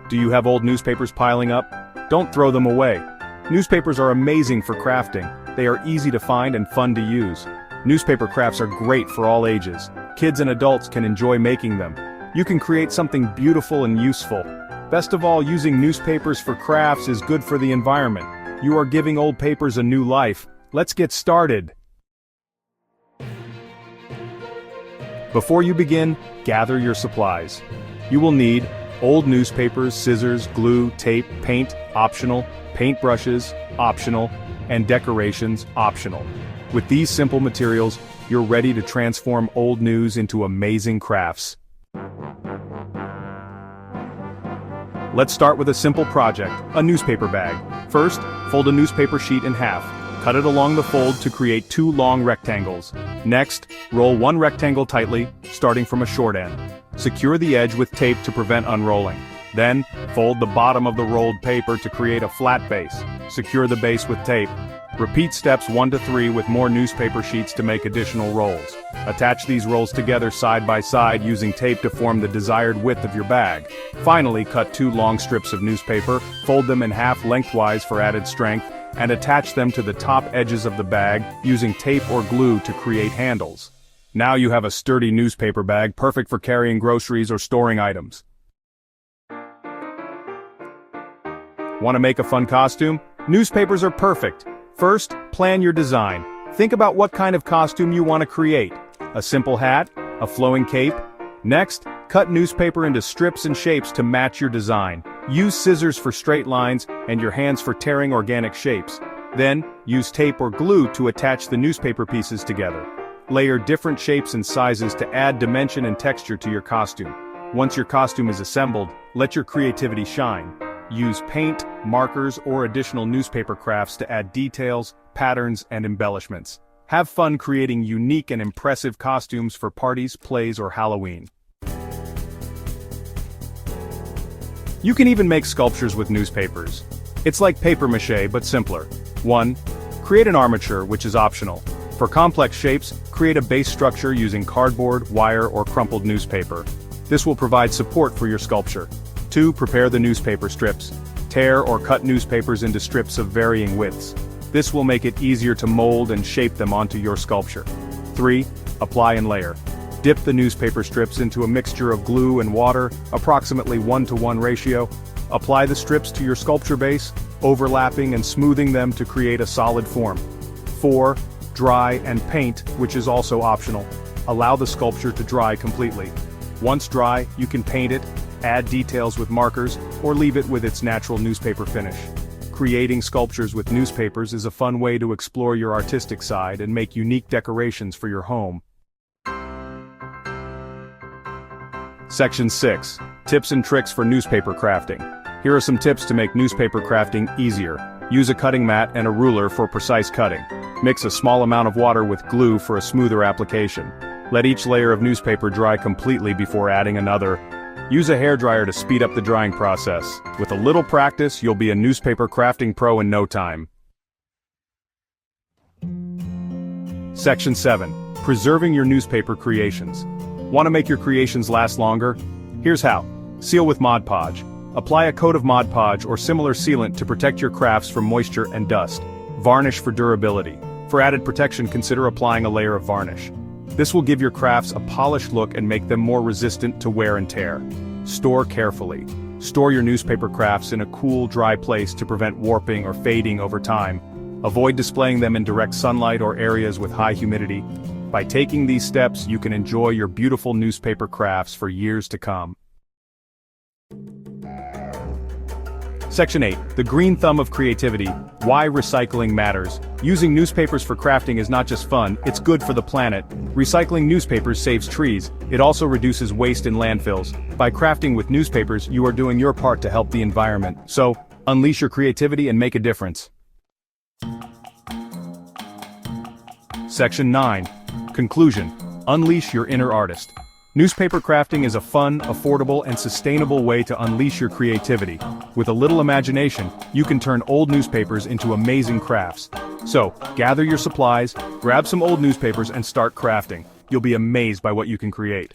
Do you have old newspapers piling up? Don't throw them away. Newspapers are amazing for crafting. They are easy to find and fun to use. Newspaper crafts are great for all ages. Kids and adults can enjoy making them. You can create something beautiful and useful. Best of all, using newspapers for crafts is good for the environment. You are giving old papers a new life. Let's get started. Before you begin, gather your supplies. You will need old newspapers, scissors, glue, tape, paint, optional, paintbrushes, optional, and decorations, optional. With these simple materials, you're ready to transform old news into amazing crafts. Let's start with a simple project, a newspaper bag. First, fold a newspaper sheet in half. Cut it along the fold to create 2 long rectangles. Next, roll one rectangle tightly, starting from a short end. Secure the edge with tape to prevent unrolling. Then, fold the bottom of the rolled paper to create a flat base. Secure the base with tape. Repeat steps 1 to 3 with more newspaper sheets to make additional rolls. Attach these rolls together side by side using tape to form the desired width of your bag. Finally, cut 2 long strips of newspaper, fold them in half lengthwise for added strength, and attach them to the top edges of the bag using tape or glue to create handles. Now you have a sturdy newspaper bag perfect for carrying groceries or storing items. Want to make a fun costume? Newspapers are perfect. First, plan your design. Think about what kind of costume you want to create. A simple hat? A flowing cape? Next, cut newspaper into strips and shapes to match your design. Use scissors for straight lines and your hands for tearing organic shapes. Then, use tape or glue to attach the newspaper pieces together. Layer different shapes and sizes to add dimension and texture to your costume. Once your costume is assembled, let your creativity shine. Use paint, markers, or additional newspaper crafts to add details, patterns, and embellishments. Have fun creating unique and impressive costumes for parties, plays, or Halloween. You can even make sculptures with newspapers. It's like papier-mâché but simpler. 1. Create an armature, which is optional. For complex shapes, create a base structure using cardboard, wire, or crumpled newspaper. This will provide support for your sculpture. 2. Prepare the newspaper strips. Tear or cut newspapers into strips of varying widths. This will make it easier to mold and shape them onto your sculpture. 3. Apply and layer. Dip the newspaper strips into a mixture of glue and water, approximately 1-to-1 ratio. Apply the strips to your sculpture base, overlapping and smoothing them to create a solid form. 4. Dry and paint, which is also optional. Allow the sculpture to dry completely. Once dry, you can paint it, add details with markers, or leave it with its natural newspaper finish. Creating sculptures with newspapers is a fun way to explore your artistic side and make unique decorations for your home. Section 6. Tips and tricks for newspaper crafting. Here are some tips to make newspaper crafting easier. Use a cutting mat and a ruler for precise cutting. Mix a small amount of water with glue for a smoother application. Let each layer of newspaper dry completely before adding another. Use a hairdryer to speed up the drying process. With a little practice, you'll be a newspaper crafting pro in no time. Section 7. Preserving your newspaper creations. Want to make your creations last longer? Here's how. Seal with Mod Podge. Apply a coat of Mod Podge or similar sealant to protect your crafts from moisture and dust. Varnish for durability. For added protection, consider applying a layer of varnish. This will give your crafts a polished look and make them more resistant to wear and tear. Store carefully. Store your newspaper crafts in a cool, dry place to prevent warping or fading over time. Avoid displaying them in direct sunlight or areas with high humidity. By taking these steps, you can enjoy your beautiful newspaper crafts for years to come. Section 8. The green thumb of creativity. Why recycling matters. Using newspapers for crafting is not just fun, it's good for the planet. Recycling newspapers saves trees. It also reduces waste in landfills. By crafting with newspapers, you are doing your part to help the environment. So, unleash your creativity and make a difference. Section 9. Conclusion. Unleash your inner artist. Newspaper crafting is a fun, affordable, and sustainable way to unleash your creativity. With a little imagination, you can turn old newspapers into amazing crafts. So, gather your supplies, grab some old newspapers and start crafting. You'll be amazed by what you can create.